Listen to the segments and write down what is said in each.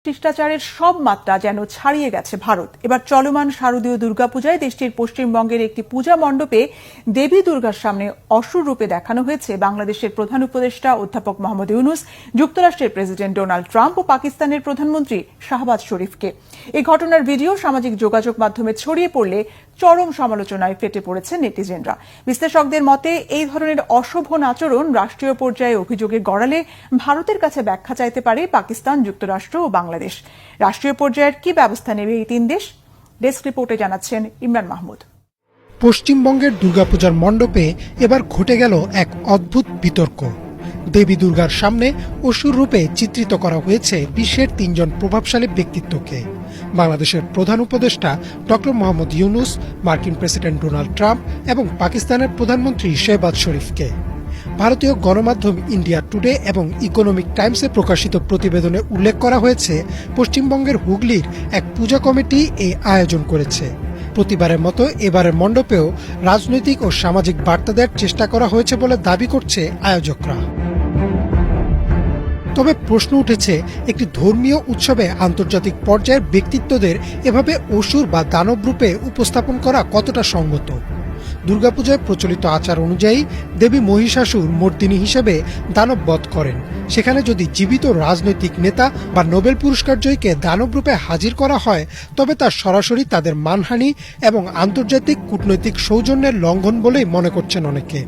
শিষ্টাচারের সব মাত্রা যেন ছাড়িয়ে গেছে ভারত। এবার চলমান শারদীয় দুর্গাপূজায় দেশটির পশ্চিমবঙ্গের একটি পূজা মণ্ডপে দেবী দুর্গার সামনে অসুর রূপে দেখানো হয়েছে বাংলাদেশের প্রধান উপদেষ্টা অধ্যাপক মোহাম্মদ ইউনূস, যুক্তরাষ্ট্রের প্রেসিডেন্ট ডোনাল্ড ট্রাম্প ও পাকিস্তানের প্রধানমন্ত্রী শাহবাজ শরীফকে। এই ঘটনার ভিডিও সামাজিক যোগাযোগ মাধ্যমে ছড়িয়ে পড়লে চরম সমালোচনায় ফেটে পড়েছেন নেটিজেনরা। বিশ্লেষকদের মতে এই ধরনের অশোভন আচরণ রাষ্ট্রীয় পর্যায়ে অভিযোগের গড়ালে ভারতের কাছে ব্যাখ্যা চাইতে পারে পাকিস্তান, যুক্তরাষ্ট্র ও বাংলাদেশ। রাষ্ট্রীয় পর্যায়ের কি ব্যবস্থা নেবে এই তিন দেশ? ডেস্ক রিপোর্টে জানাচ্ছেন ইমরান মাহমুদ। পশ্চিমবঙ্গের দুর্গাপূজার মণ্ডপে এবার ঘটে গেল এক অদ্ভুত বিতর্ক। দেবী দুর্গার সামনে অসুর রূপে চিত্রিত করা হয়েছে বিশ্বের তিনজন প্রভাবশালী ব্যক্তিত্বকে। বাংলাদেশের প্রধান উপদেষ্টা ডক্টর মোহাম্মদ ইউনূস, মার্কিন প্রেসিডেন্ট ডোনাল্ড ট্রাম্প এবং পাকিস্তানের প্রধানমন্ত্রী শাহবাজ শরীফকে। ভারতীয় গণমাধ্যম ইন্ডিয়া টুডে এবং ইকোনমিক টাইমসে প্রকাশিত প্রতিবেদনে উল্লেখ করা হয়েছে, পশ্চিমবঙ্গের হুগলির এক পূজা কমিটি এই আয়োজন করেছে। প্রতিবারের মতো এবারের মণ্ডপেও রাজনৈতিক ও সামাজিক বার্তা দেওয়ার চেষ্টা করা হয়েছে বলে দাবি করছে আয়োজকরা। তবে প্রশ্ন উঠেছে, একটি ধর্মীয় উৎসবে আন্তর্জাতিক পর্যায়ের ব্যক্তিত্বদের এভাবে অসুর বা দানব রূপে উপস্থাপন করা কতটা সঙ্গত? দুর্গাপূজায় প্রচলিত আচার অনুযায়ী দেবী মহিষাসুর মর্দিনী হিসেবে দানব বধ করেন। সেখানে যদি জীবিত রাজনৈতিক নেতা বা নোবেল পুরস্কার জয়ীকে দানব রূপে হাজির করা হয়, তবে তা সরাসরি তাদের মানহানি এবং আন্তর্জাতিক কূটনৈতিক সৌজন্যের লঙ্ঘন বলেই মনে করছেন অনেকে।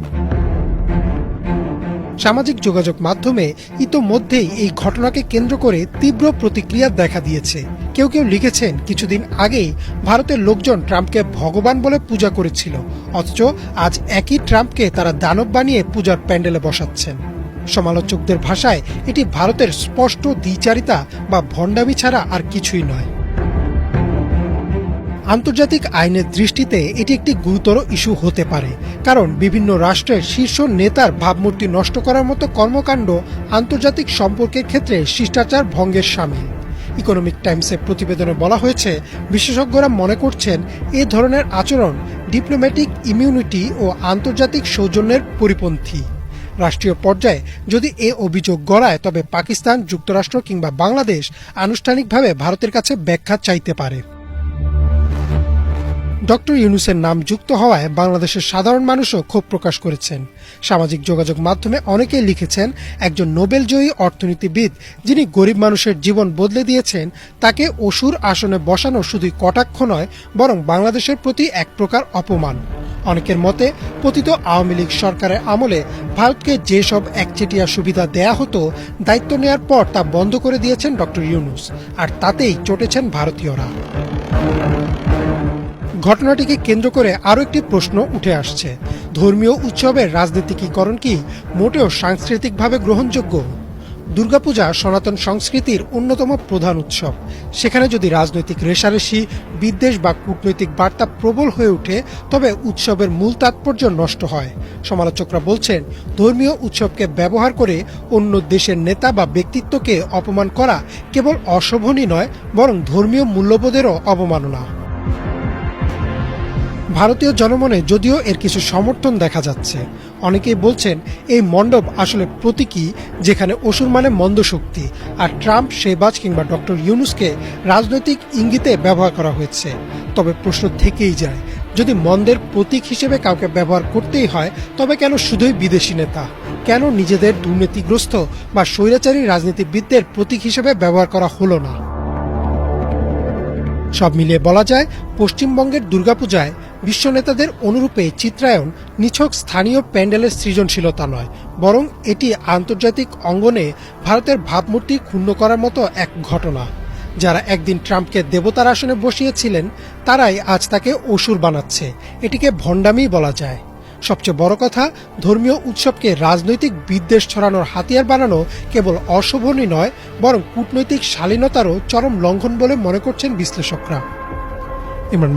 সামাজিক যোগাযোগ মাধ্যমে ইতোমধ্যেই এই ঘটনাকে কেন্দ্র করে তীব্র প্রতিক্রিয়া দেখা দিয়েছে। কেউ কেউ লিখেছেন, কিছুদিন আগেই ভারতের লোকজন ট্রাম্পকে ভগবান বলে পূজা করেছিল, অথচ আজ একই ট্রাম্পকে তারা দানব বানিয়ে পূজার প্যান্ডেলে বসাচ্ছেন। সমালোচকদের ভাষায় এটি ভারতের স্পষ্ট দ্বিচারিতা বা ভণ্ডামি ছাড়া আর কিছুই নয়। আন্তর্জাতিক আইনের দৃষ্টিতে এটি একটি গুরুতর ইস্যু হতে পারে, কারণ বিভিন্ন রাষ্ট্রের শীর্ষ নেতার ভাবমূর্তি নষ্ট করার মতো কর্মকাণ্ড আন্তর্জাতিক সম্পর্কের ক্ষেত্রে শিষ্টাচার ভঙ্গের শামিল। ইকোনমিক টাইমসের প্রতিবেদনে বলা হয়েছে, বিশেষজ্ঞরা মনে করছেন এ ধরনের আচরণ ডিপ্লোম্যাটিক ইমিউনিটি ও আন্তর্জাতিক সৌজন্যের পরিপন্থী। রাষ্ট্রীয় পর্যায়ে যদি এ অভিযোগ গড়ায়, তবে পাকিস্তান, যুক্তরাষ্ট্র কিংবা বাংলাদেশ আনুষ্ঠানিকভাবে ভারতের কাছে ব্যাখ্যা চাইতে পারে। ডক্টর ইউনূসের নাম যুক্ত হওয়ায় বাংলাদেশের সাধারণ মানুষও ক্ষোভ প্রকাশ করেছেন। সামাজিক যোগাযোগ মাধ্যমে অনেকেই লিখেছেন, একজন নোবেল জয়ী অর্থনীতিবিদ যিনি গরিব মানুষের জীবন বদলে দিয়েছেন, তাকে অসুর আসনে বসানো শুধুই কটাক্ষ নয়, বরং বাংলাদেশের প্রতি এক প্রকার অপমান। অনেকের মতে, পতিত আওয়ামী লীগ সরকারের আমলে ভারতকে যেসব একচেটিয়া সুবিধা দেয়া হতো, দায়িত্ব নেয়ার পর তা বন্ধ করে দিয়েছেন ডক্টর ইউনূস, আর তাতেই চটেছেন ভারতীয়রা। ঘটনাটিকে কেন্দ্র করে আরও একটি প্রশ্ন উঠে আসছে, ধর্মীয় উৎসবের রাজনীতিকীকরণ কি মোটেও সাংস্কৃতিকভাবে গ্রহণযোগ্য? দুর্গাপূজা সনাতন সংস্কৃতির অন্যতম প্রধান উৎসব। সেখানে যদি রাজনৈতিক রেষারেষি, বিদ্বেষ বা কূটনৈতিক বার্তা প্রবল হয়ে ওঠে, তবে উৎসবের মূল তাৎপর্য নষ্ট হয়। সমালোচকরা বলছেন, ধর্মীয় উৎসবকে ব্যবহার করে অন্য দেশের নেতা বা ব্যক্তিত্বকে অপমান করা কেবল অশোভনই নয়, বরং ধর্মীয় মূল্যবোধেরও অবমাননা। ভারতীয় জনমনে যদিও এর কিছু সমর্থন দেখা যাচ্ছে। অনেকেই বলছেন, এই মণ্ডপ আসলে প্রতীকী, যেখানে অসুর মানে মন্দ শক্তি, আর ট্রাম্প, শাহবাজ কিংবা ডক্টর ইউনূসকে রাজনৈতিক ইঙ্গিতে ব্যবহার করা হয়েছে। তবে প্রশ্ন থেকেই যায়, যদি মন্দের প্রতীক হিসেবে কাউকে ব্যবহার করতেই হয়, তবে কেন শুধুই বিদেশি নেতা? কেন নিজেদের দুর্নীতিগ্রস্ত বা স্বৈরাচারী রাজনীতিবিদদের প্রতীক হিসেবে ব্যবহার করা হলো না? সব মিলিয়ে বলা যায়, পশ্চিমবঙ্গের দুর্গাপূজায় বিশ্ব নেতাদের অনুরূপে চিত্রায়ন নিছক স্থানীয় প্যান্ডেলের সৃজনশীলতা নয়, বরং এটি আন্তর্জাতিক অঙ্গনে ভারতের ভাবমূর্তি ক্ষুণ্ণ করার মতো এক ঘটনা। যারা একদিন ট্রাম্পকে দেবতার আসনে বসিয়েছিলেন, তারাই আজ তাকে অসুর বানাচ্ছে। এটিকে ভণ্ডামি বলা যায়। সবচেয়ে বড় কথা, ধর্মীয় উৎসবকে রাজনৈতিক বিদ্বেষ ছড়ানোর হাতিয়ার বানানো কেবল অশোভনই নয়, বরং কূটনৈতিক শালীনতারও চরম লঙ্ঘন বলে মনে করছেন বিশ্লেষকরা। ইমরান